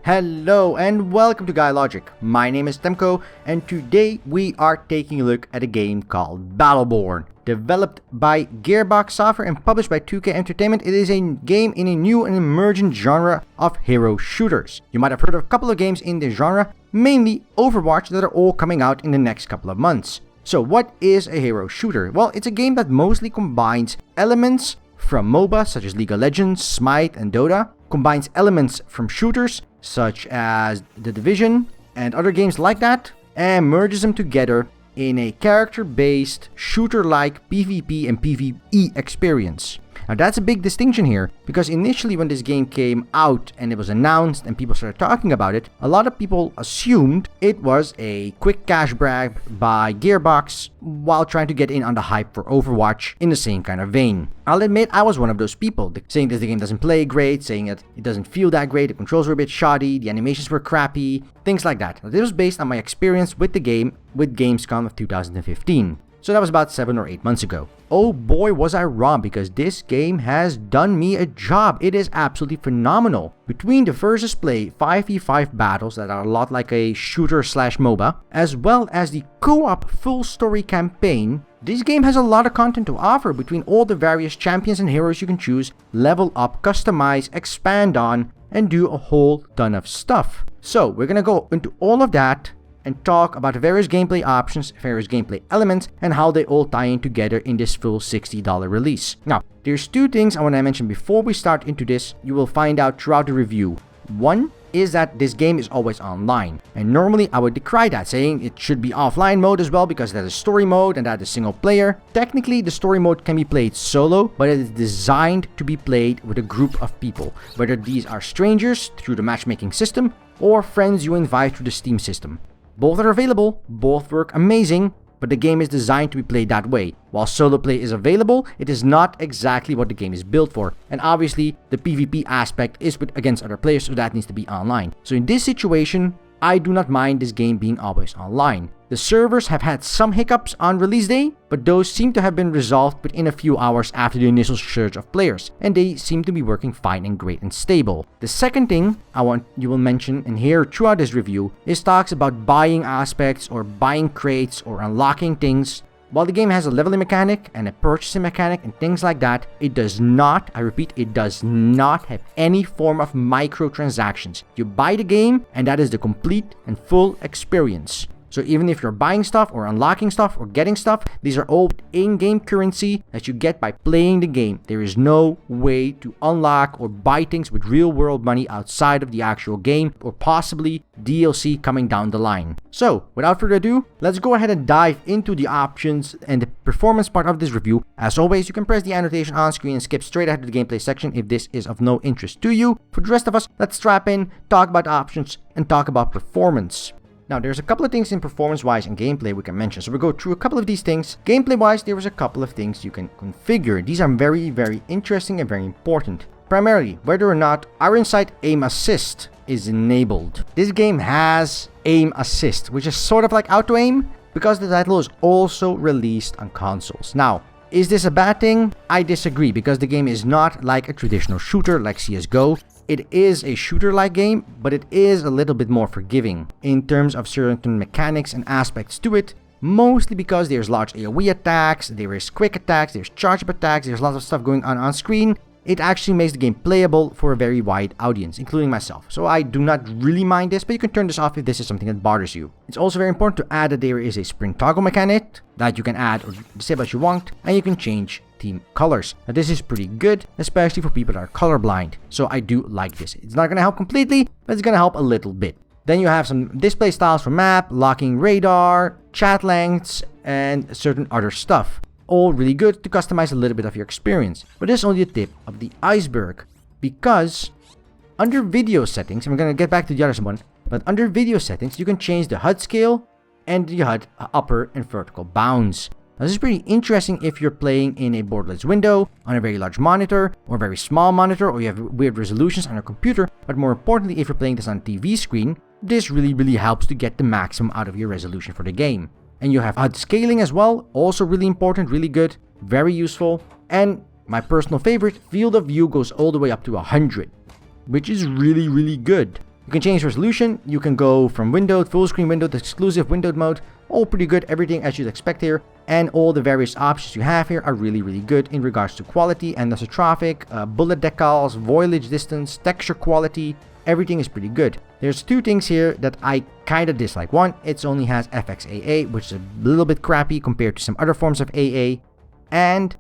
Hello and welcome to Guy Logic. My name is Temko and today we are taking a look at a game called Battleborn. Developed by Gearbox software and published by 2K Entertainment, it is a game in a new and emergent genre of hero shooters. You might have heard of a couple of games in this genre, mainly Overwatch, that are all coming out in the next couple of months. So what is a hero shooter? Well, it's a game that mostly combines elements from Moba such as League of Legends, Smite and Dota, combines elements from shooters such as The Division and other games like that, and merges them together in a character-based, shooter-like PvP and PvE experience. Now that's a big distinction here, because initially when this game came out and it was announced and people started talking about it, a lot of people assumed it was a quick cash grab by Gearbox while trying to get in on the hype for Overwatch in the same kind of vein. I'll admit I was one of those people, saying that the game doesn't play great, saying that it doesn't feel that great, the controls were a bit shoddy, the animations were crappy, things like that. Now, this was based on my experience with the game with Gamescom of 2015. So that was about 7 or 8 months ago. Oh boy, was I wrong, because this game has done me a job. It is absolutely phenomenal. Between the versus play 5v5 battles that are a lot like a shooter slash MOBA, as well as the co-op full story campaign, this game has a lot of content to offer between all the various champions and heroes you can choose, level up, customize, expand on, and do a whole ton of stuff. So we're gonna go into all of that and talk about the various gameplay options, various gameplay elements, and how they all tie in together in this full $60 release. Now, there's two things I want to mention before we start into this. You will find out throughout the review. One is that this game is always online, and normally I would decry that, saying it should be offline mode as well because that is story mode and that is single player. Technically, the story mode can be played solo, but it is designed to be played with a group of people, whether these are strangers through the matchmaking system or friends you invite through the Steam system. Both are available, both work amazing, but the game is designed to be played that way. While solo play is available, it is not exactly what the game is built for. And obviously, the PvP aspect is against other players, so that needs to be online. So in this situation, I do not mind this game being always online. The servers have had some hiccups on release day, but those seem to have been resolved within a few hours after the initial surge of players, and they seem to be working fine and great and stable. The second thing you will mention and hear throughout this review is talks about buying aspects or buying crates or unlocking things. While the game has a leveling mechanic and a purchasing mechanic and things like that, it does not, I repeat, it does not have any form of microtransactions. You buy the game and that is the complete and full experience. So even if you're buying stuff or unlocking stuff or getting stuff, these are all in-game currency that you get by playing the game. There is no way to unlock or buy things with real-world money outside of the actual game or possibly DLC coming down the line. So without further ado, let's go ahead and dive into the options and the performance part of this review. As always, you can press the annotation on screen and skip straight ahead to the gameplay section if this is of no interest to you. For the rest of us, let's strap in, talk about options, and talk about performance. Now, there's a couple of things in performance-wise and gameplay we can mention. So we'll go through a couple of these things. Gameplay-wise, there was a couple of things you can configure. These are very, very interesting and very important. Primarily, whether or not Iron Sight Aim Assist is enabled. This game has Aim Assist, which is sort of like auto-aim, because the title is also released on consoles. Now, is this a bad thing? I disagree, because the game is not like a traditional shooter like CSGO. It is a shooter-like game, but it is a little bit more forgiving in terms of certain mechanics and aspects to it, mostly because there's large AoE attacks, there is quick attacks, there's charge-up attacks, there's lots of stuff going on screen. It actually makes the game playable for a very wide audience, including myself. So I do not really mind this, but you can turn this off if this is something that bothers you. It's also very important to add that there is a sprint toggle mechanic that you can add or disable as you want, and you can change team colors. Now this is pretty good, especially for people that are colorblind. So I do like this. It's not going to help completely, but it's going to help a little bit. Then you have some display styles for map, locking radar, chat lengths, and certain other stuff. All really good to customize a little bit of your experience. But this is only the tip of the iceberg, because under video settings, and we're going to get back to the other one, but under video settings, you can change the HUD scale and the HUD upper and vertical bounds. Now, this is pretty interesting if you're playing in a borderless window, on a very large monitor, or a very small monitor, or you have weird resolutions on your computer, but more importantly, if you're playing this on a TV screen, this really helps to get the maximum out of your resolution for the game. And you have HUD scaling as well, also really important, really good, very useful. And my personal favorite, field of view goes all the way up to 100, which is really good. You can change resolution, you can go from windowed, full screen windowed, exclusive windowed mode, all pretty good, everything as you'd expect here, and all the various options you have here are really good in regards to quality, anisotropic, bullet decals, voyage distance, texture quality, everything is pretty good. There's two things here that I kinda dislike. One, it only has FXAA, which is a little bit crappy compared to some other forms of AA, and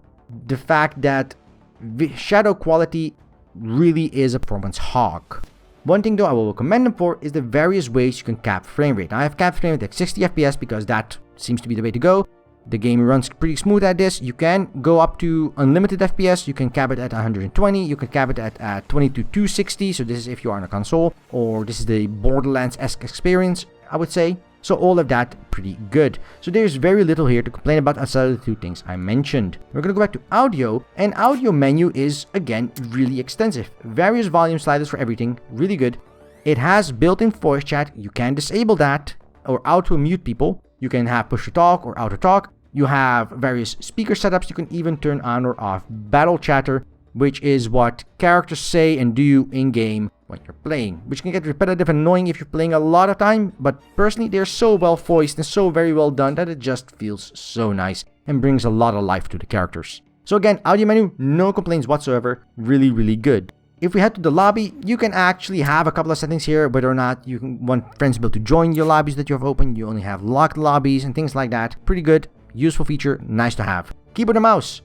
the fact that shadow quality really is a performance hog. One thing though I will commend them for is the various ways you can cap frame rate. Now I have capped frame rate at 60 FPS because that seems to be the way to go. The game runs pretty smooth at this. You can go up to unlimited FPS. You can cap it at 120. You can cap it at 20 to 260. So this is if you are on a console, or this is the Borderlands-esque experience, I would say. So all of that pretty good. So there's very little here to complain about outside of the two things I mentioned. We're going to go back to audio, and audio menu is again really extensive. Various volume sliders for everything, really good. It has built-in voice chat. You can disable that or auto mute people. You can have push to talk or auto talk. You have various speaker setups. You can even turn on or off battle chatter, which is what characters say and do in game when you're playing, which can get repetitive and annoying if you're playing a lot of time, but personally they're so well voiced and so very well done that it just feels so nice and brings a lot of life to the characters. So again, audio menu, no complaints whatsoever, really good. If we head to the lobby, you can actually have a couple of settings here, whether or not you want friends to be able to join your lobbies that you have open. You only have locked lobbies and things like that. Pretty good, useful feature, nice to have. Keyboard and mouse.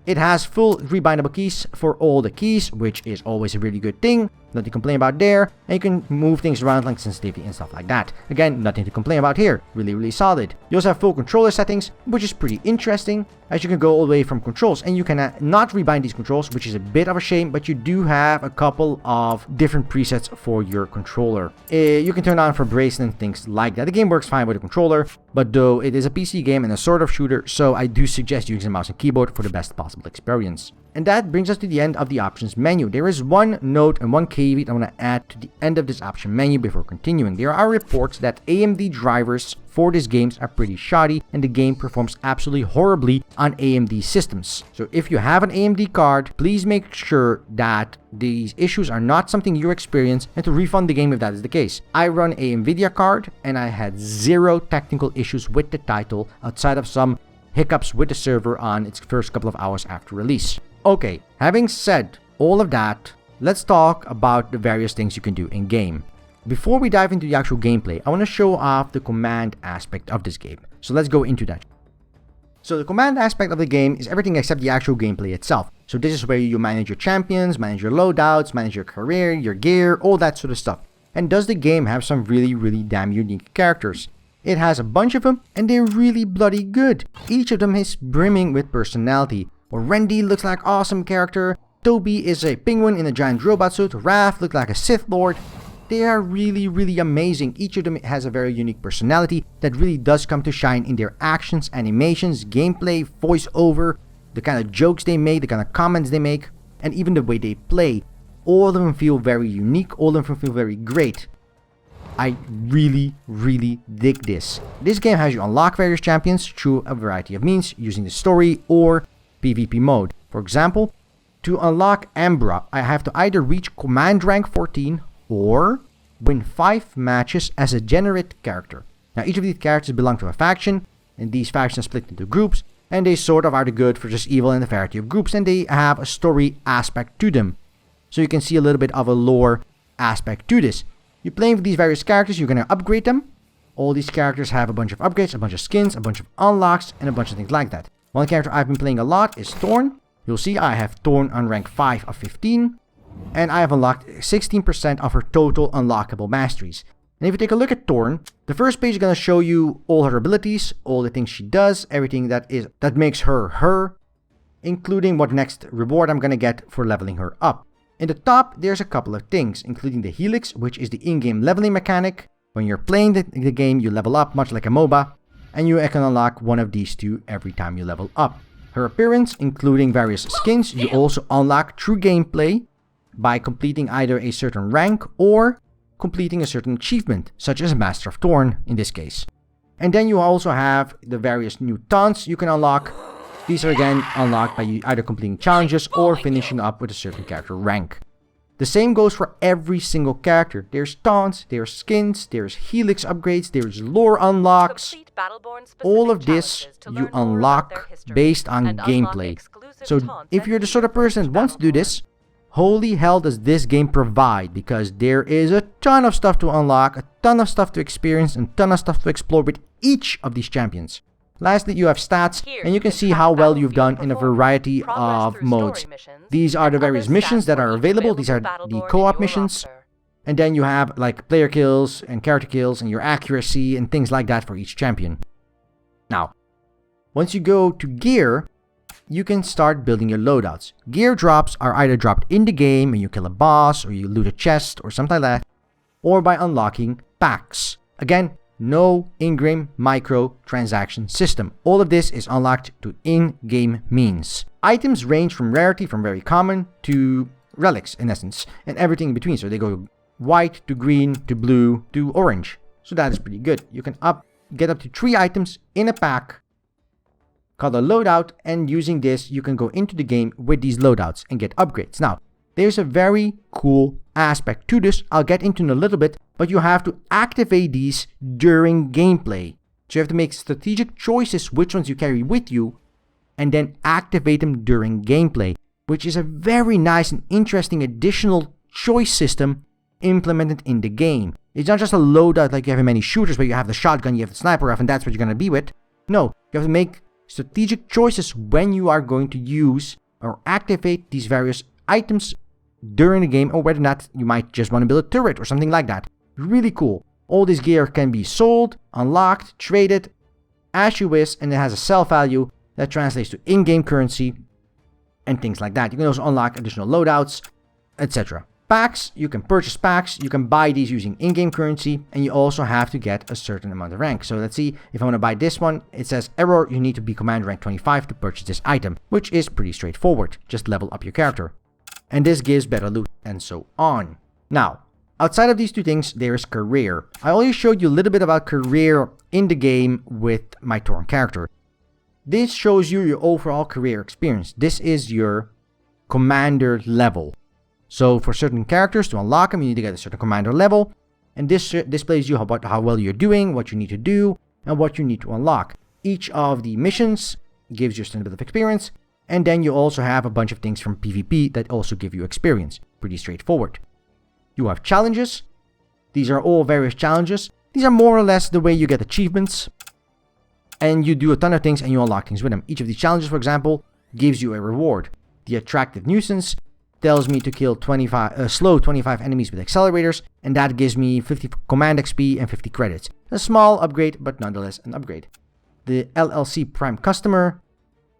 It has full rebindable keys for all the keys, which is always a really good thing. Nothing to complain about there. And you can move things around like sensitivity and stuff like that. Again, nothing to complain about here. Really solid. You also have full controller settings, which is pretty interesting, as you can go all the way from controls. And you can not rebind these controls, which is a bit of a shame, but you do have a couple of different presets for your controller. You can turn on for bracing and things like that. The game works fine with a controller, but though it is a PC game and a sort of shooter, so I do suggest using mouse and keyboard for the best possible experience. And that brings us to the end of the options menu. There is one note and one caveat I want to add to the end of this option menu before continuing. There are reports that AMD drivers for these games are pretty shoddy and the game performs absolutely horribly on AMD systems. So if you have an AMD card, please make sure that these issues are not something you experience and to refund the game if that is the case. I run a NVIDIA card and I had zero technical issues with the title outside of some hiccups with the server on its first couple of hours after release. Okay, having said all of that, let's talk about the various things you can do in game. Before we dive into the actual gameplay, I want to show off the command aspect of this game. So let's go into that. So the command aspect of the game is everything except the actual gameplay itself. So this is where you manage your champions, manage your loadouts, manage your career, your gear, all that sort of stuff. And does the game have some really damn unique characters? It has a bunch of them and they're really bloody good. Each of them is brimming with personality. Randy looks like an awesome character, Toby is a penguin in a giant robot suit, Raph looks like a Sith Lord. They are really amazing. Each of them has a very unique personality that really does come to shine in their actions, animations, gameplay, voiceover, the kind of jokes they make, the kind of comments they make, and even the way they play. All of them feel very unique, all of them feel very great. I really dig this. This game has you unlock various champions through a variety of means, using the story or PvP mode. For example, to unlock Ambra, I have to either reach command rank 14 or win 5 matches as a generate character. Now each of these characters belong to a faction, and these factions split into groups, and they sort of are the good versus evil in a variety of groups, and they have a story aspect to them. So you can see a little bit of a lore aspect to this. You're playing with these various characters, you're going to upgrade them. All these characters have a bunch of upgrades, a bunch of skins, a bunch of unlocks, and a bunch of things like that. One character I've been playing a lot is Thorn. You'll see I have Thorn on rank 5 of 15. And I have unlocked 16% of her total unlockable masteries. And if you take a look at Thorn, the first page is going to show you all her abilities, all the things she does, everything that makes her her, including what next reward I'm going to get for leveling her up. In the top, there's a couple of things, including the Helix, which is the in-game leveling mechanic. When you're playing the game, you level up, much like a Moba. And you can unlock one of these two every time you level up. Her appearance, including various skins, you also unlock through gameplay by completing either a certain rank or completing a certain achievement, such as Master of Thorn in this case. And then you also have the various new taunts you can unlock. These are again unlocked by either completing challenges or finishing up with a certain character rank. The same goes for every single character. There's taunts, there's skins, there's helix upgrades, there's lore unlocks. All of this you unlock based on gameplay. So if you're the sort of person that wants to do this, holy hell does this game provide, because there is a ton of stuff to unlock, a ton of stuff to experience, and a ton of stuff to explore with each of these champions. Lastly, you have stats, and you can see how well you've done in a variety of modes. These are the various missions that are available. These are the co-op missions. And then you have like player kills and character kills and your accuracy and things like that for each champion. Now, once you go to gear, you can start building your loadouts. Gear drops are either dropped in the game and you kill a boss, or you loot a chest or something like that, or by unlocking packs. Again, no in-game micro-transaction system. All of this is unlocked to in-game means. Items range from rarity, from very common, to relics, in essence, and everything in between. So they go white to green to blue to orange. So that is pretty good. You can get up to 3 items in a pack called a loadout, and using this, you can go into the game with these loadouts and get upgrades. Now, there's a very cool aspect to this. I'll get into in a little bit, but you have to activate these during gameplay. So you have to make strategic choices which ones you carry with you, and then activate them during gameplay, which is a very nice and interesting additional choice system implemented in the game. It's not just a loadout like you have in many shooters where you have the shotgun, you have the sniper rifle, and that's what you're going to be with. No, you have to make strategic choices when you are going to use or activate these various items during the game, or whether or not you might just want to build a turret or something like that. Really cool. All this gear can be sold, unlocked, traded as you wish, and it has a sell value that translates to in-game currency and things like that. You can also unlock additional loadouts, etc. Packs, you can purchase packs, you can buy these using in-game currency, and you also have to get a certain amount of rank. So let's see, if I want to buy this one, it says error, you need to be commander rank 25 to purchase this item, which is pretty straightforward. Just level up your character. And this gives better loot, and so on. Now, outside of these two things, there's career. I already showed you a little bit about career in the game with my Torn character. This shows you your overall career experience. This is your commander level. So for certain characters, to unlock them, you need to get a certain commander level. And this displays you about how well you're doing, what you need to do, and what you need to unlock. Each of the missions gives you a bit of experience. And then you also have a bunch of things from PvP that also give you experience. Pretty straightforward. You have challenges. These are all various challenges. These are more or less the way you get achievements. And you do a ton of things and you unlock things with them. Each of these challenges, for example, gives you a reward. The attractive nuisance tells me to kill slow 25 enemies with accelerators, and that gives me 50 command XP and 50 credits. A small upgrade, but nonetheless an upgrade. The LLC Prime Customer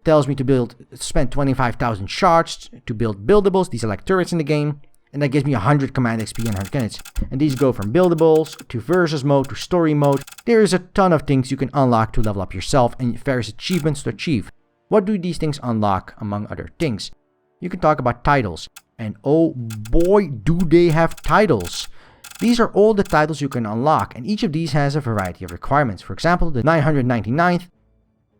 tells me to spend 25,000 shards to build buildables. These are like turrets in the game. And that gives me 100 command XP and 100 credits. And these go from buildables to versus mode to story mode. There is a ton of things you can unlock to level up yourself and various achievements to achieve. What do these things unlock, among other things? You can talk about titles. And oh boy, do they have titles. These are all the titles you can unlock. And each of these has a variety of requirements. For example, the 999th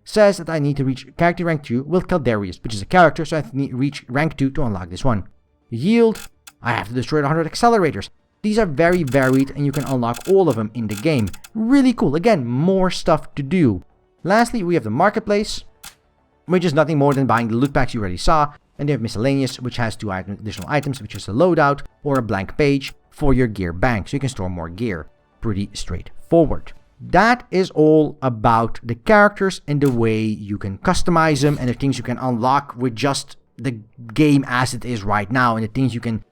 says that I need to reach character rank 2 with Caldarius, which is a character, so I need to reach rank 2 to unlock this one. Yield, I have to destroy 100 accelerators. These are very varied and you can unlock all of them in the game. Really cool. Again, more stuff to do. Lastly, we have the marketplace, which is nothing more than buying the loot packs you already saw. And you have miscellaneous, which has 2 additional items, which is a loadout or a blank page for your gear bank, so you can store more gear. Pretty straightforward. That is all about the characters and the way you can customize them and the things you can unlock with just the game as it is right now, and the things you can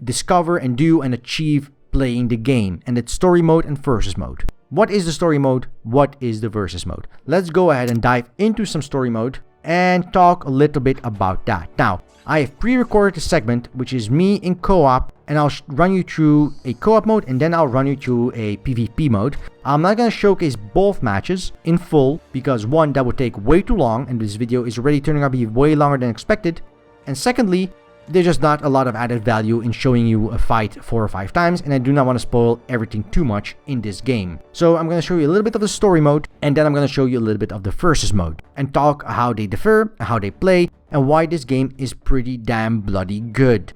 discover and do and achieve playing the game, and it's story mode and versus mode. What is the story mode? What is the versus mode? Let's go ahead and dive into some story mode and talk a little bit about that. Now, I have pre-recorded a segment which is me in co-op, and I'll run you through a co-op mode and then I'll run you through a PvP mode. I'm not going to showcase both matches in full because one, that would take way too long and this video is already turning out to be way longer than expected. And secondly, there's just not a lot of added value in showing you a fight 4 or 5 times, and I do not want to spoil everything too much in this game. So I'm going to show you a little bit of the story mode, and then I'm going to show you a little bit of the versus mode, and talk how they differ, how they play, and why this game is pretty damn bloody good.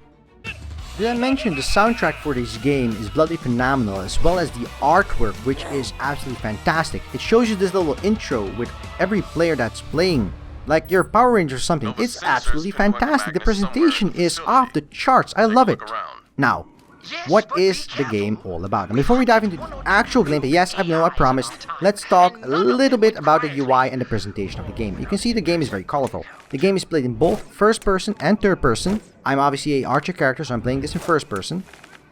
Did I mention the soundtrack for this game is bloody phenomenal, as well as the artwork, which is absolutely fantastic. It shows you this little intro with every player that's playing, like your Power Ranger or something. It's absolutely fantastic. The presentation is off the charts. I love it. Now, what is the game all about? And before we dive into the actual gameplay, yes, I know I promised, let's talk a little bit about the UI and the presentation of the game. You can see the game is very colorful. The game is played in both first person and third person. I'm obviously an archer character, so I'm playing this in first person.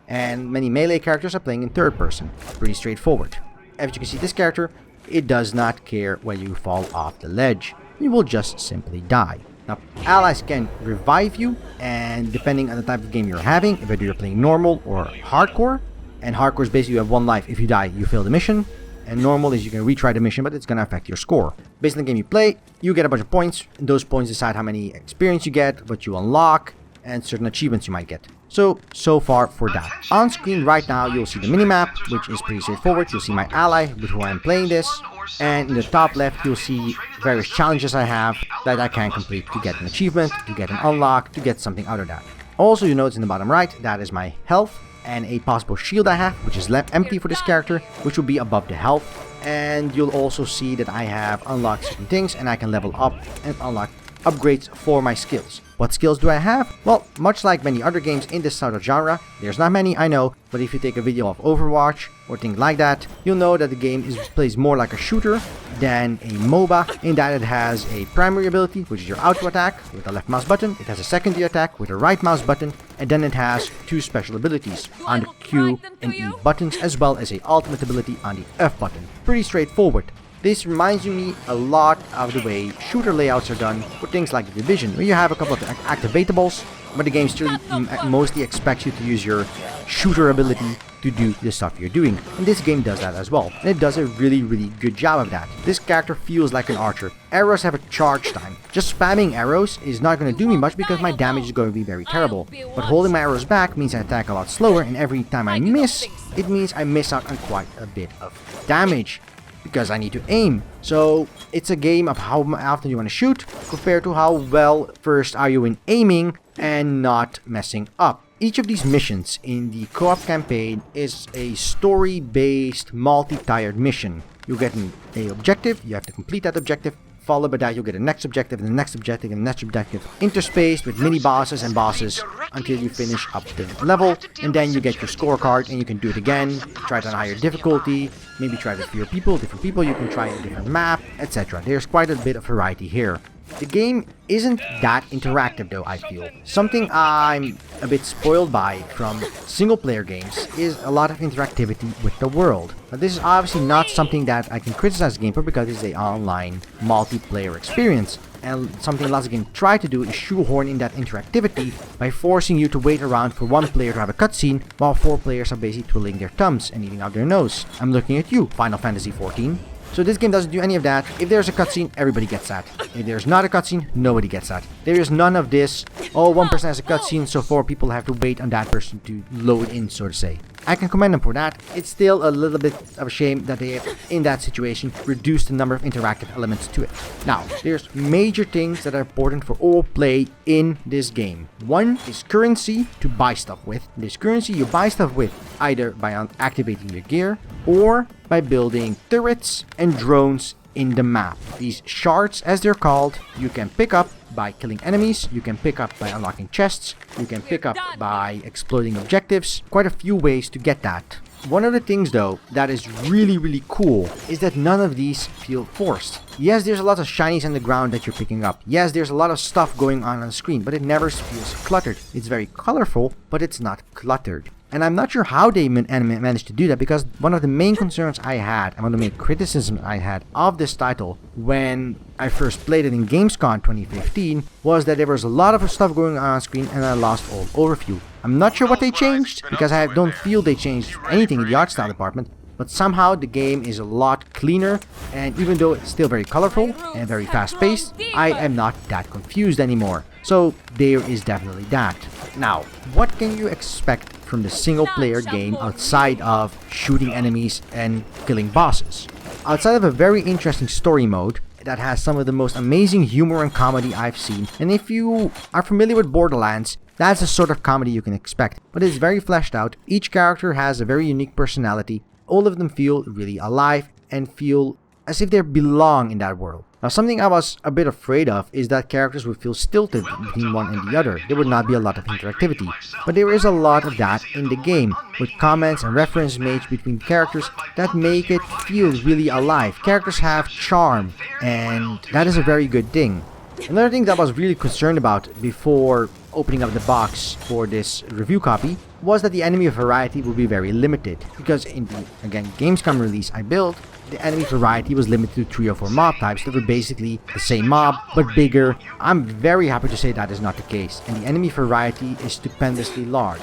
And many melee characters are playing in third person. Pretty straightforward. As you can see, this character, it does not care when you fall off the ledge. You will just simply die. Now, allies can revive you, and depending on the type of game you're having, whether you're playing normal or hardcore, and hardcore is basically you have one life. If you die, you fail the mission, and normal is you can retry the mission, but it's going to affect your score. Based on the game you play, you get a bunch of points, and those points decide how many experience you get, what you unlock, and certain achievements you might get. So far for that. On screen right now, you'll see the minimap, which is pretty straightforward. You'll see my ally with who I'm playing this. And in the top left, you'll see various challenges I have that I can complete to get an achievement, to get an unlock, to get something out of that. Also, you notice in the bottom right, that is my health and a possible shield I have, which is left empty for this character, which will be above the health. And you'll also see that I have unlocked certain things, and I can level up and unlock upgrades for my skills. What skills do I have? Well, much like many other games in this sort of genre, there's not many, I know, but if you take a video of Overwatch or things like that, you'll know that the game plays more like a shooter than a MOBA, in that it has a primary ability, which is your auto attack with the left mouse button, it has a secondary attack with the right mouse button, and then it has two special abilities on the Q and E buttons, as well as a ultimate ability on the F button. Pretty straightforward. This reminds me a lot of the way shooter layouts are done for things like The Division, where you have a couple of activatables, but the game still mostly expects you to use your shooter ability to do the stuff you're doing. And this game does that as well, and it does a really good job of that. This character feels like an archer. Arrows have a charge time. Just spamming arrows is not going to do me much because my damage is going to be very terrible. But holding my arrows back means I attack a lot slower, and every time I miss, it means I miss out on quite a bit of damage, because I need to aim. So it's a game of how often you want to shoot compared to how well first are you in aiming and not messing up. Each of these missions in the co-op campaign is a story-based multi-tiered mission. You get an objective, you have to complete that objective, followed by that you'll get a next objective and the next objective and the next objective, interspaced with mini bosses and bosses until you finish up the level, and then you get your scorecard and you can do it again, try it on a higher difficulty, maybe try it with fewer people, different people, you can try a different map, etc. There's quite a bit of variety here. The game isn't that interactive though, I feel. Something I'm a bit spoiled by from single player games is a lot of interactivity with the world. Now, this is obviously not something that I can criticize the game for because it's an online multiplayer experience. And something lots of games try to do is shoehorn in that interactivity by forcing you to wait around for one player to have a cutscene while four players are basically twiddling their thumbs and eating out their nose. I'm looking at you, Final Fantasy XIV. So this game doesn't do any of that. If there's a cutscene, everybody gets that. If there's not a cutscene, nobody gets that. There is none of this, oh, one person has a cutscene, so four people have to wait on that person to load in, so to say. I can commend them for that. It's still a little bit of a shame that they, in that situation, reduced the number of interactive elements to it. Now, there's major things that are important for all play in this game. One is currency to buy stuff with. This currency you buy stuff with either by activating your gear or by building turrets and drones in the map. These shards, as they're called, you can pick up by killing enemies, you can pick up by unlocking chests, you can pick up by exploiting objectives. Quite a few ways to get that. One of the things though that is really cool is that none of these feel forced. Yes, there's a lot of shinies on the ground that you're picking up. Yes, there's a lot of stuff going on the screen, but it never feels cluttered. It's very colorful, but it's not cluttered. And I'm not sure how they managed to do that, because one of the main concerns I had, and one of the main criticisms I had of this title when I first played it in Gamescom 2015, was that there was a lot of stuff going on screen and I lost all overview. I'm not sure what they changed, because I don't feel they changed anything in the art style department, but somehow the game is a lot cleaner, and even though it's still very colorful and very fast-paced, I am not that confused anymore. So there is definitely that. Now, what can you expect from the single-player game outside of shooting enemies and killing bosses? Outside of a very interesting story mode that has some of the most amazing humor and comedy I've seen, and if you are familiar with Borderlands, That's the sort of comedy you can expect, but it's very fleshed out. Each character has a very unique personality. All of them feel really alive and feel as if they belong in that world. Now, something I was a bit afraid of is that characters would feel stilted between one and the other. There would not be a lot of interactivity. But there is a lot of that in the game, with comments and references made between characters that make it feel really alive. Characters have charm, and that is a very good thing. Another thing that I was really concerned about before opening up the box for this review copy was that the enemy variety would be very limited, because in the, again, Gamescom release I built, the enemy variety was limited to 3 or 4 mob types that were basically the same mob, but bigger. I'm very happy to say that is not the case, and the enemy variety is stupendously large.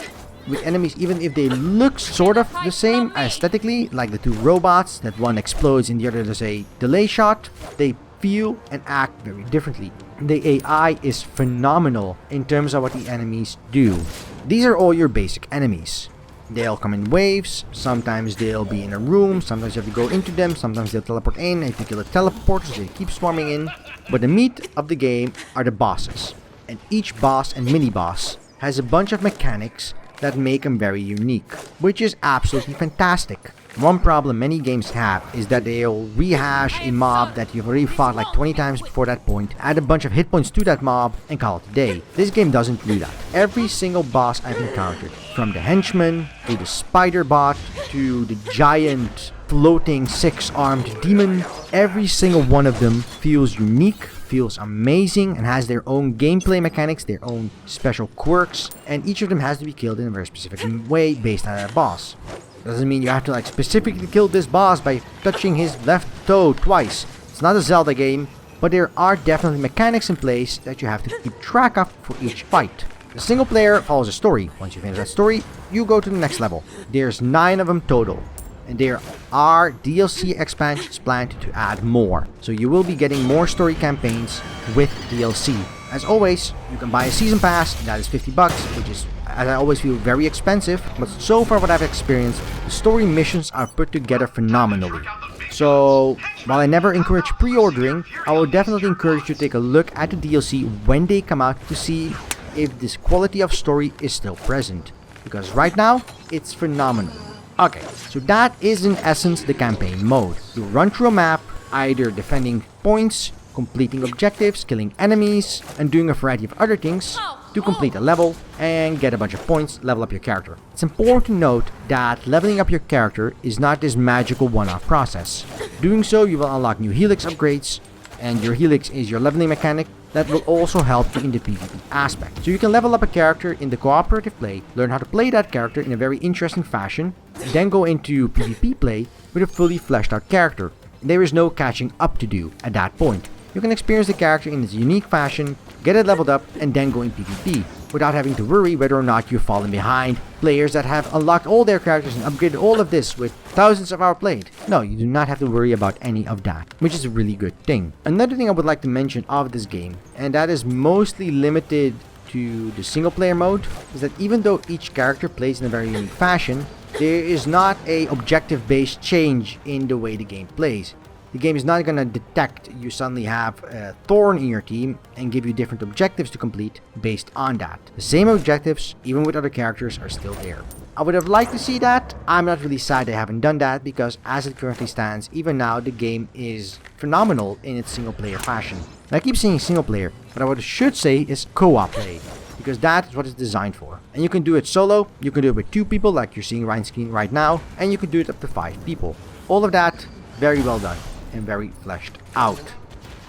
With enemies, even if they look sort of the same aesthetically, like the 2 robots, that one explodes and the other does a delay shot, they feel and act very differently. The AI is phenomenal in terms of what the enemies do. These are all your basic enemies. They'll come in waves, sometimes they'll be in a room, sometimes you have to go into them, sometimes they'll teleport in, and if you kill the teleporters, they keep swarming in. But the meat of the game are the bosses. And each boss and mini-boss has a bunch of mechanics that make them very unique, which is absolutely fantastic. One problem many games have is that they'll rehash a mob that you've already fought like 20 times before that point, add a bunch of hit points to that mob, and call it a day. This game doesn't do that. Every single boss I've encountered, from the henchman, to the spider bot, to the giant floating 6-armed demon, every single one of them feels unique, feels amazing, and has their own gameplay mechanics, their own special quirks, and each of them has to be killed in a very specific way based on their boss. Doesn't mean you have to like specifically kill this boss by touching his left toe twice. It's not a Zelda game, but there are definitely mechanics in place that you have to keep track of for each fight. The single player follows a story. Once you finish that story, you go to the next level. There's 9 of them total, and there are DLC expansions planned to add more. So you will be getting more story campaigns with DLC. As always, you can buy a season pass, that is $50, which is, as I always feel, very expensive, but so far what I've experienced, the story missions are put together phenomenally. So, while I never encourage pre-ordering, I will definitely encourage you to take a look at the DLC when they come out to see if this quality of story is still present. Because right now, it's phenomenal. Okay, so that is in essence the campaign mode. You run through a map, either defending points, completing objectives, killing enemies, and doing a variety of other things to complete a level and get a bunch of points, level up your character. It's important to note that leveling up your character is not this magical one-off process. Doing so, you will unlock new helix upgrades, and your helix is your leveling mechanic that will also help you in the PvP aspect. So you can level up a character in the cooperative play, learn how to play that character in a very interesting fashion, then go into PvP play with a fully fleshed out character. There is no catching up to do at that point. You can experience the character in its unique fashion, get it leveled up, and then go in PvP, without having to worry whether or not you've fallen behind players that have unlocked all their characters and upgraded all of this with thousands of hours played. No, you do not have to worry about any of that, which is a really good thing. Another thing I would like to mention of this game, and that is mostly limited to the single player mode, is that even though each character plays in a very unique fashion, there is not a objective based change in the way the game plays. The game is not going to detect you suddenly have a thorn in your team and give you different objectives to complete based on that. The same objectives, even with other characters, are still there. I would have liked to see that. I'm not really sad they haven't done that, because as it currently stands, even now the game is phenomenal in its single player fashion. And I keep saying single player, but what I should say is co-op play, because that is what it's designed for. And you can do it solo, you can do it with 2 people like you're seeing right screen right now, and you can do it up to 5 people. All of that, very well done and very fleshed out.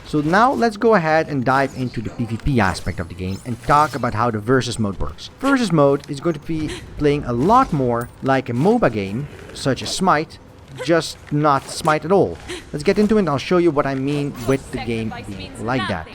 So now let's go ahead and dive into the PvP aspect of the game and talk about how the versus mode works. Versus mode is going to be playing a lot more like a Moba game, such as Smite, just not Smite at all. Let's get into it and I'll show you what I mean with the game being like that.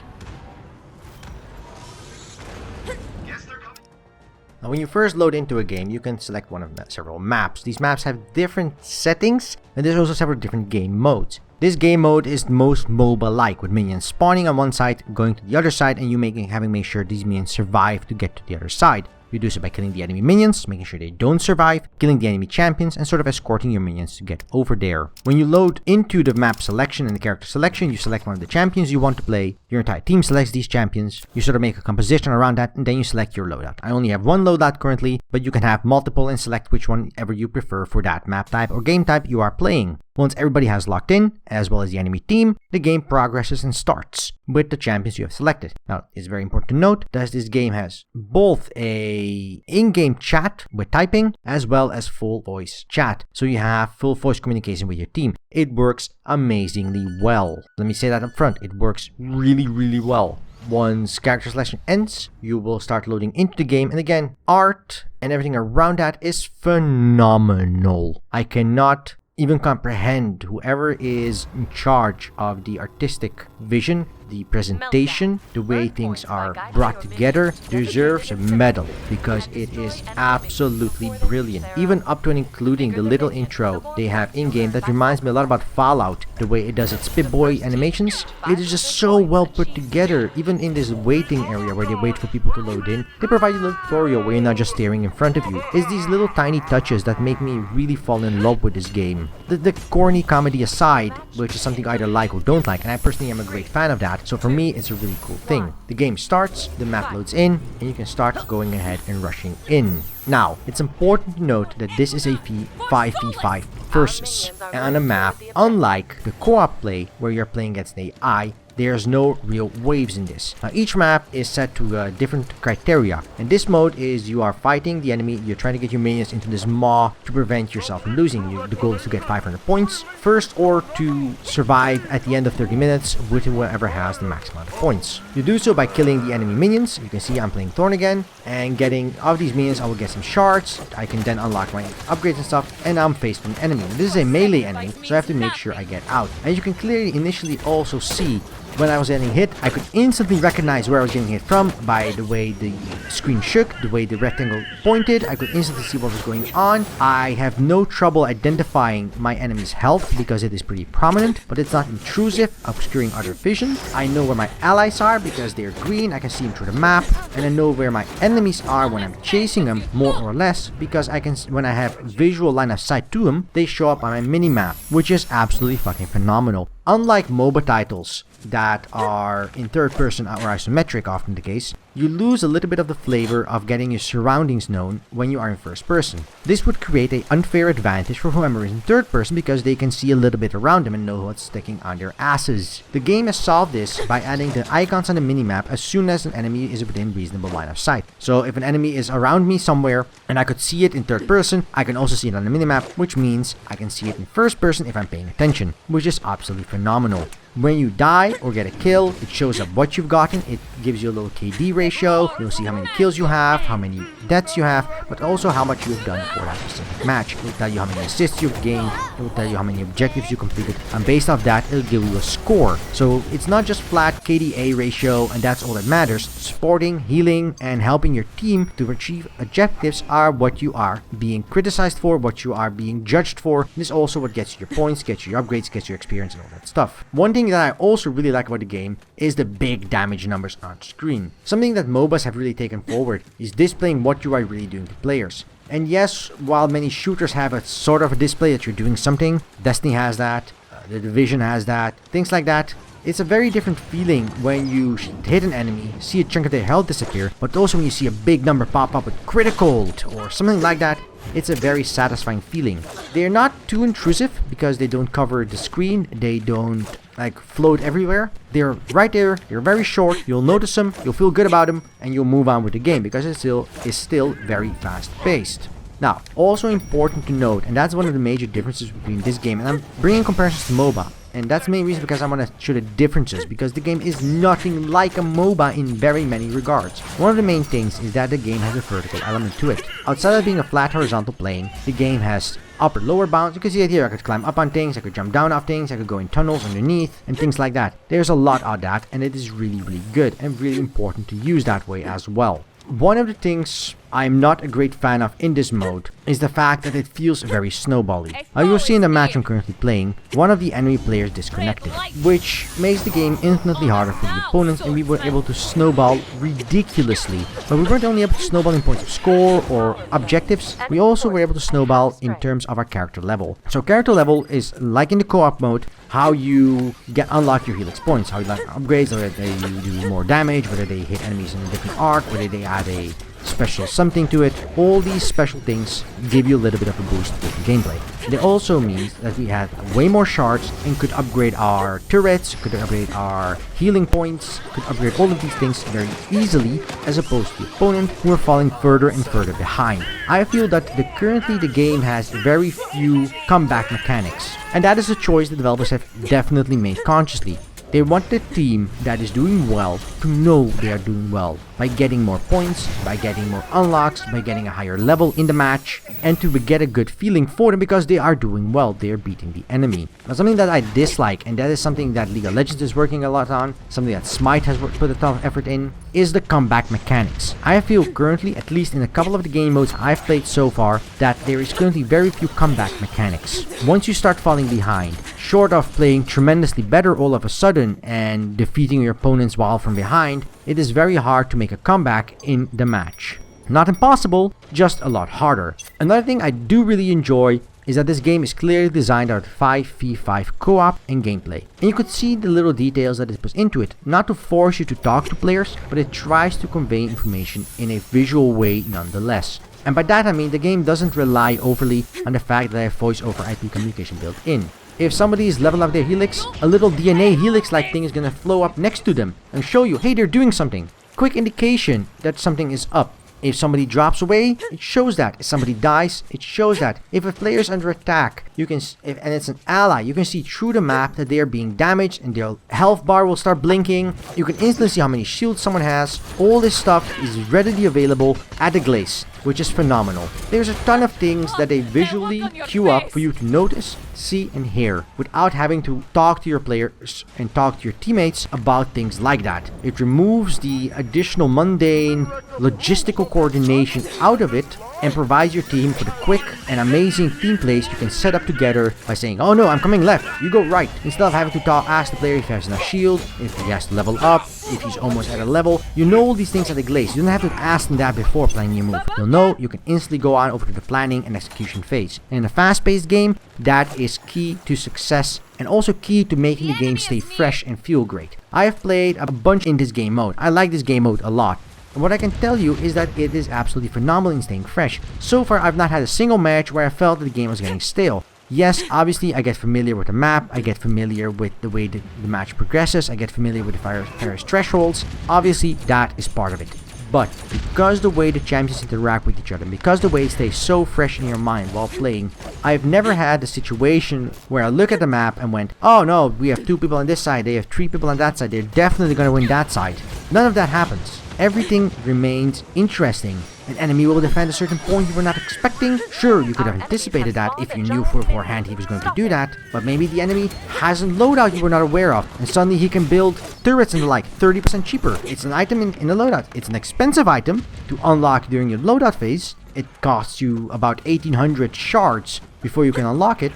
Now, when you first load into a game, you can select one of several maps. These maps have different settings, and there's also several different game modes. This game mode is most MOBA-like, with minions spawning on one side, going to the other side, and you having make sure these minions survive to get to the other side. You do so by killing the enemy minions, making sure they don't survive, killing the enemy champions, and sort of escorting your minions to get over there. When you load into the map selection and the character selection, you select one of the champions you want to play. Your entire team selects these champions. You sort of make a composition around that, and then you select your loadout. I only have one loadout currently, but you can have multiple and select which one ever you prefer for that map type or game type you are playing. Once everybody has locked in, as well as the enemy team, the game progresses and starts with the champions you have selected. Now, it's very important to note that this game has both a in-game chat with typing as well as full voice chat. So you have full voice communication with your team. It works amazingly well. Let me say that up front. It works really, really well. Once character selection ends, you will start loading into the game, and again, art and everything around that is phenomenal. I cannot even comprehend whoever is in charge of the artistic vision, the presentation, the way things are brought together deserves a medal because it is absolutely brilliant. Even up to and including the little intro they have in-game that reminds me a lot about Fallout, the way it does its Pip-Boy animations. It is just so well put together. Even in this waiting area where they wait for people to load in, they provide you a little tutorial where you're not just staring in front of you. It's these little tiny touches that make me really fall in love with this game. The corny comedy aside, which is something I either like or don't like, and I personally am a great fan of that, so for me it's a really cool thing. The game starts, the map loads in, and you can start going ahead and rushing in. Now, it's important to note that this is a 5v5 versus, and on a map, unlike the co-op play where you're playing against an AI, there's no real waves in this. Now, each map is set to different criteria. And this mode is you are fighting the enemy, you're trying to get your minions into this maw to prevent yourself from losing. The goal is to get 500 points first or to survive at the end of 30 minutes with whoever has the max amount of points. You do so by killing the enemy minions. You can see I'm playing Thorn again, and getting of these minions I will get some shards. I can then unlock my upgrades and stuff, and I'm faced with an enemy. Now, this is a melee enemy, so I have to make sure I get out. And you can clearly initially also see when I was getting hit, I could instantly recognize where I was getting hit from by the way the screen shook, the way the rectangle pointed. I could instantly see what was going on. I have no trouble identifying my enemy's health because it is pretty prominent, but it's not intrusive, obscuring other vision. I know where my allies are because they're green. I can see them through the map, and I know where my enemies are when I'm chasing them, more or less, because I can, when I have visual line of sight to them, they show up on my mini-map, which is absolutely fucking phenomenal. Unlike MOBA titles that are in third person or isometric, often the case, you lose a little bit of the flavor of getting your surroundings known when you are in first person. This would create an unfair advantage for whoever is in third person because they can see a little bit around them and know what's sticking on their asses. The game has solved this by adding the icons on the minimap as soon as an enemy is within reasonable line of sight. So if an enemy is around me somewhere and I could see it in third person, I can also see it on the minimap, which means I can see it in first person if I'm paying attention, which is absolutely phenomenal. When you die or get a kill, it shows up what you've gotten. It gives you a little KD ratio. You'll see how many kills you have, how many deaths you have, but also how much you've done for that specific match. It will tell you how many assists you've gained. It will tell you how many objectives you completed. And based off that, it'll give you a score. So it's not just flat KDA ratio and that's all that matters. Supporting, healing, and helping your team to achieve objectives are what you are being criticized for, what you are being judged for. This is also what gets you your points, gets you your upgrades, gets you your experience and all that stuff. One thing that I also really like about the game is the big damage numbers on screen. Something that MOBAs have really taken forward is displaying what you are really doing to players. And yes, while many shooters have a sort of a display that you're doing something, Destiny has that, The Division has that, things like that. It's a very different feeling when you hit an enemy, see a chunk of their health disappear, but also when you see a big number pop up with critical or something like that. It's a very satisfying feeling. They're not too intrusive because they don't cover the screen, they don't like float everywhere. They're right there, they're very short, you'll notice them, you'll feel good about them, and you'll move on with the game because it is still very fast paced. Now, also important to note, and that's one of the major differences between this game, and I'm bringing comparisons to MOBA, and that's the main reason because I want to show the differences, because the game is nothing like a MOBA in very many regards. One of the main things is that the game has a vertical element to it. Outside of being a flat horizontal plane, the game has upper lower bounds. You can see it here, I could climb up on things, I could jump down off things, I could go in tunnels underneath, and things like that. There's a lot of that, and it is really, really good, and really important to use that way as well. One of the things I'm not a great fan of in this mode is the fact that it feels very snowbally. You'll see in the match I'm currently playing, one of the enemy players disconnected, which makes the game infinitely harder for the opponents, and we were able to snowball ridiculously. But we weren't only able to snowball in points of score or objectives, we also were able to snowball in terms of our character level. So character level is like in the co-op mode, how you unlock your helix points, how you like upgrades, whether they do more damage, whether they hit enemies in a different arc, whether they add a special something to it. All these special things give you a little bit of a boost with the gameplay. It also means that we had way more shards and could upgrade our turrets, could upgrade our healing points, could upgrade all of these things very easily, as opposed to the opponent who are falling further and further behind. I feel that currently the game has very few comeback mechanics, and that is a choice the developers have definitely made consciously. They want the team that is doing well to know they are doing well by getting more points, by getting more unlocks, by getting a higher level in the match, and to get a good feeling for them because they are doing well, they are beating the enemy. Now, something that I dislike, and that is something that League of Legends is working a lot on, something that Smite has put a ton of effort in, is the comeback mechanics. I feel currently, at least in a couple of the game modes I've played so far, that there is currently very few comeback mechanics. Once you start falling behind, short of playing tremendously better all of a sudden and defeating your opponents while from behind, it is very hard to make a comeback in the match. Not impossible, just a lot harder. Another thing I do really enjoy is that this game is clearly designed out of 5v5 co-op and gameplay. And you could see the little details that it puts into it, not to force you to talk to players, but it tries to convey information in a visual way nonetheless. And by that I mean the game doesn't rely overly on the fact that I have voice over IP communication built in. If somebody is leveling up their helix, a little DNA helix-like thing is gonna flow up next to them and show you, hey, they're doing something. Quick indication that something is up. If somebody drops away, it shows that. If somebody dies, it shows that. If a player is under attack, and it's an ally, you can see through the map that they are being damaged and their health bar will start blinking. You can instantly see how many shields someone has. All this stuff is readily available at a glance, which is phenomenal. There's a ton of things that they visually queue up for you to notice, see, and hear without having to talk to your players and talk to your teammates about things like that. It removes the additional mundane logistical coordination out of it and provides your team with a quick and amazing team plays you can set up together by saying, oh no, I'm coming left, you go right, instead of having to ask the player if he has enough shield, if he has to level up, if he's almost at a level. You know all these things at a glance. You don't have to ask them that before playing your move. You'll know, you can instantly go on over to the planning and execution phase. And in a fast-paced game, that is key to success and also key to making the game stay fresh and feel great. I have played a bunch in this game mode. I like this game mode a lot. And what I can tell you is that it is absolutely phenomenal in staying fresh. So far, I've not had a single match where I felt that the game was getting stale. Yes, obviously, I get familiar with the map, I get familiar with the way the match progresses, I get familiar with the various thresholds. Obviously, that is part of it. But because the way the champions interact with each other, because the way it stays so fresh in your mind while playing, I've never had a situation where I look at the map and went, oh no, we have 2 people on this side, they have 3 people on that side, they're definitely going to win that side. None of that happens. Everything remains interesting. An enemy will defend a certain point you were not expecting. Sure, you could have anticipated that if you knew beforehand he was going to do that, but maybe the enemy has a loadout you were not aware of, and suddenly he can build turrets and the like 30% cheaper. It's an item in the loadout. It's an expensive item to unlock during your loadout phase. It costs you about 1800 shards before you can unlock it,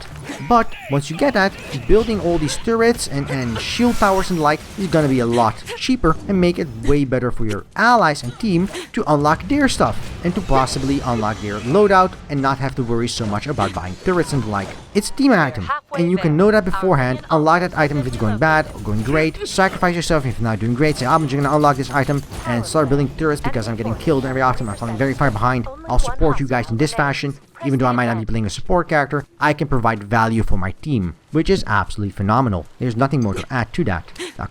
but once you get that, building all these turrets and shield towers and the like is gonna be a lot cheaper and make it way better for your allies and team to unlock their stuff and to possibly unlock their loadout and not have to worry so much about buying turrets and the like. It's a team item, and you can know that beforehand, unlock that item if it's going bad or going great, sacrifice yourself if you're not doing great, say, I'm just gonna unlock this item and start building turrets because I'm getting killed very often, I'm falling very far behind, I'll support you guys in this fashion. Even though I might not be playing a support character, I can provide value for my team, which is absolutely phenomenal. There's nothing more to add to that. Now,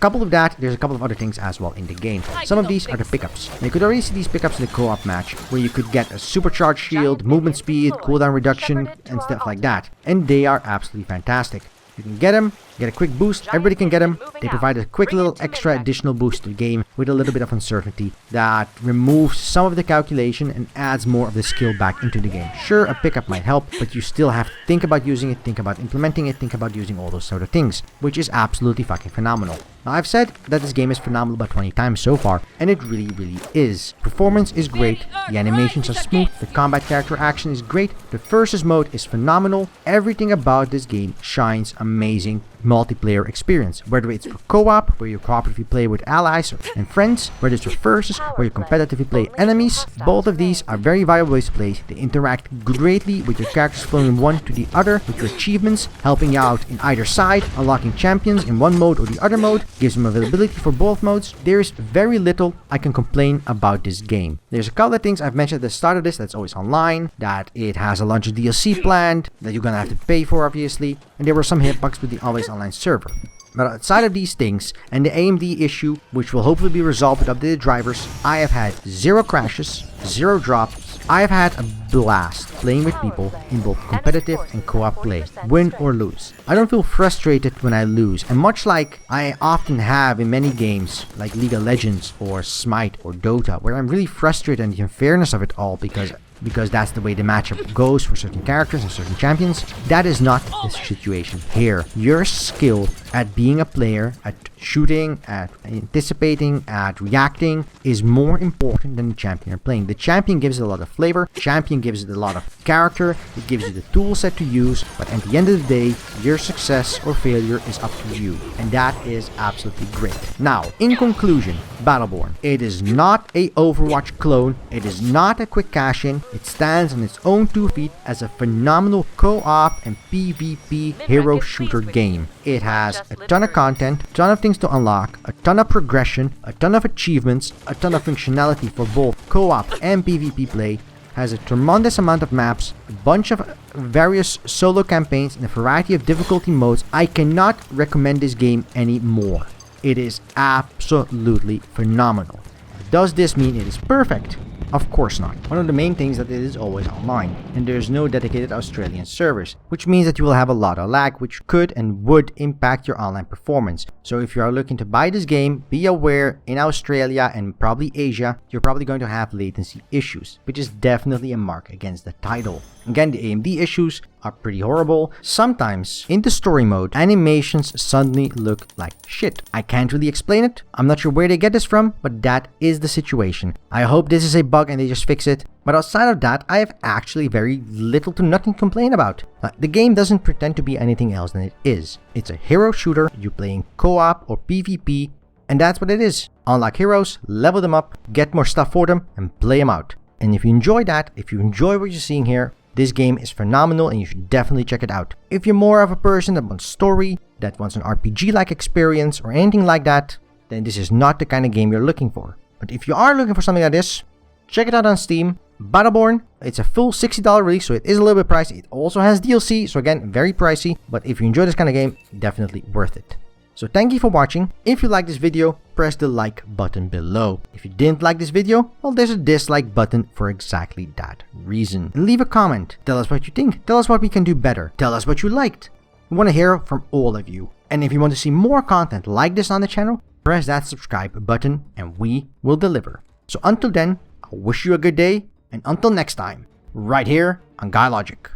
there's a couple of other things as well in the game. Some of these are the pickups. You could already see these pickups in the co-op match, where you could get a supercharged shield, movement speed, cooldown reduction, and stuff like that. And they are absolutely fantastic. You can get them, get a quick boost, everybody can get them. They provide a quick little extra additional boost to the game with a little bit of uncertainty that removes some of the calculation and adds more of the skill back into the game. Sure, a pickup might help, but you still have to think about using it, think about implementing it, think about using all those sort of things, which is absolutely fucking phenomenal. Now, I've said that this game is phenomenal about 20 times so far, and it really is. Performance is great, the animations are smooth, the combat character action is great, the versus mode is phenomenal, everything about this game shines amazing multiplayer experience, whether it's for co-op, where you cooperatively play with allies and friends, whether it's for versus, where you competitively play enemies. Both of these are very viable ways to play. They interact greatly with your characters flowing from one to the other, with your achievements, helping you out in either side, unlocking champions in one mode or the other mode, gives them availability for both modes. There's very little I can complain about this game. There's a couple of things I've mentioned at the start of this: that's always online, that it has a launch of DLC planned, that you're gonna have to pay for obviously, and there were some hitbox with the always online server. But outside of these things, and the AMD issue, which will hopefully be resolved with updated drivers, I have had 0 crashes, 0 drops. I have had a blast playing with people in both competitive and co-op play, win or lose. I don't feel frustrated when I lose, and much like I often have in many games like League of Legends or Smite or Dota, where I'm really frustrated at the unfairness of it all because that's the way the matchup goes for certain characters and certain champions. That is not the situation here. Your skill at being a player, at shooting, at anticipating, at reacting is more important than the champion you're playing. The champion gives it a lot of flavor, champion gives it a lot of character, it gives you the tool set to use, but at the end of the day, your success or failure is up to you, and that is absolutely great. Now, in conclusion, Battleborn. It is not a Overwatch clone, it is not a quick cash-in, it stands on its own 2 feet as a phenomenal co-op and PvP hero shooter game. It has a ton of content, a ton of things to unlock, a ton of progression, a ton of achievements, a ton of functionality for both co-op and PvP play, has a tremendous amount of maps, a bunch of various solo campaigns, and a variety of difficulty modes. I cannot recommend this game anymore. It is absolutely phenomenal. Does this mean it is perfect? Of course not. One of the main things is that it is always online, and there is no dedicated Australian servers, which means that you will have a lot of lag, which could and would impact your online performance. So if you are looking to buy this game, be aware in Australia and probably Asia, you're probably going to have latency issues, which is definitely a mark against the title. Again, the AMD issues are pretty horrible. Sometimes, in the story mode, animations suddenly look like shit. I can't really explain it. I'm not sure where they get this from, but that is the situation. I hope this is a bug and they just fix it. But outside of that, I have actually very little to nothing to complain about. The game doesn't pretend to be anything else than it is. It's a hero shooter, you play in co-op or PvP, and that's what it is. Unlock heroes, level them up, get more stuff for them, and play them out. And if you enjoy that, if you enjoy what you're seeing here, this game is phenomenal and you should definitely check it out. If you're more of a person that wants story, that wants an RPG-like experience or anything like that, then this is not the kind of game you're looking for. But if you are looking for something like this, check it out on Steam. Battleborn, it's a full $60 release, so it is a little bit pricey. It also has DLC, so again, very pricey. But if you enjoy this kind of game, definitely worth it. So thank you for watching. If you like this video, press the like button below. If you didn't like this video, well, there's a dislike button for exactly that reason. And leave a comment. Tell us what you think. Tell us what we can do better. Tell us what you liked. We want to hear from all of you. And if you want to see more content like this on the channel, press that subscribe button and we will deliver. So until then, I wish you a good day, and until next time, right here on Guy Logic.